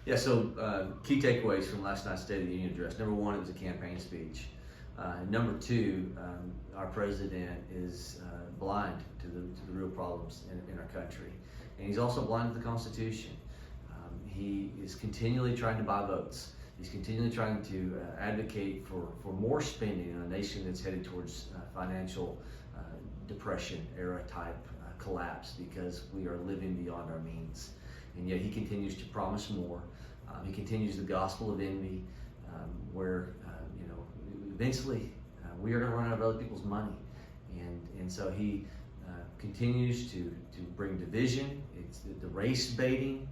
Yeah, so key takeaways from last night's State of the Union address. Number one, it was a campaign speech. Number two, our president is blind to the real problems in our country. And he's also blind to the Constitution. He is continually trying to buy votes. He's continually trying to advocate for more spending in a nation that's headed towards financial depression era type collapse, because we are living beyond our means. And yet he continues to promise more. He continues the gospel of envy, where eventually we are going to run out of other people's money, and so he continues to bring division. It's the race baiting,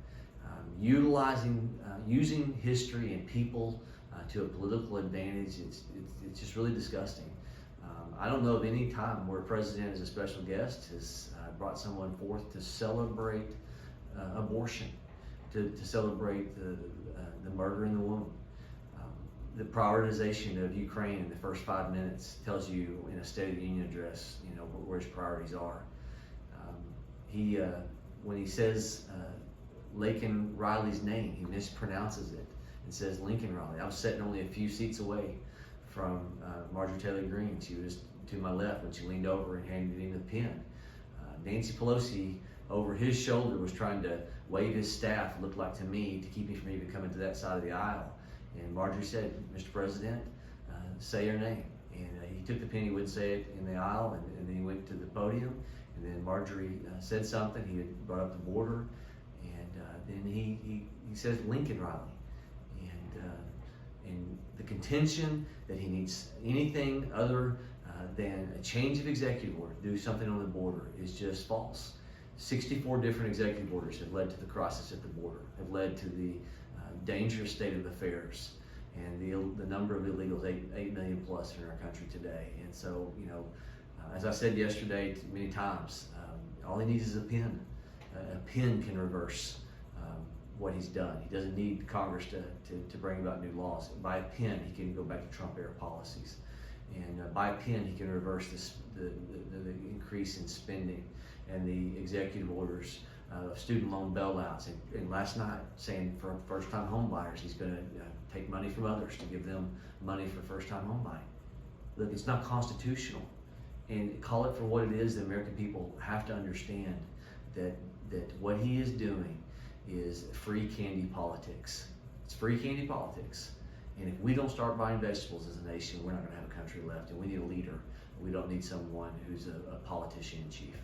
using history and people to a political advantage. It's just really disgusting. I don't know of any time where a president as a special guest has brought someone forth to celebrate abortion, to celebrate the murder in the womb. The prioritization of Ukraine in the first 5 minutes tells you in a State of the Union address, where his priorities are. When he says Laken Riley's name, he mispronounces it and says Lincoln Riley. I was sitting only a few seats away from Marjorie Taylor Greene. She was to my left when she leaned over and handed him the pen. Nancy Pelosi, over his shoulder, was trying to wave his staff, it looked like to me, to keep me from even coming to that side of the aisle. And Marjorie said, "Mr. President, say your name." And he took the pen, he wouldn't say it in the aisle, and then he went to the podium, and then Marjorie said something. He had brought up the border, and then he says Lincoln Riley. And the contention that he needs anything other than a change of executive order, do something on the border, is just false. 64 different executive orders have led to the crisis at the border, have led to the dangerous state of affairs, and the number of illegals, 8 million plus in our country today. And so, as I said yesterday many times, all he needs is a pen. A pen can reverse what he's done. He doesn't need Congress to bring about new laws. By a pen, he can go back to Trump-era policies. And by a pen, he can reverse the increase in spending and the executive orders of student loan bailouts. And last night, saying for first-time home buyers, he's going to take money from others to give them money for first-time home buying. Look, it's not constitutional. And call it for what it is. The American people have to understand that what he is doing is free candy politics. It's free candy politics. And if we don't start buying vegetables as a nation, we're not going to have a country left. And we need a leader. We don't need someone who's a politician in chief.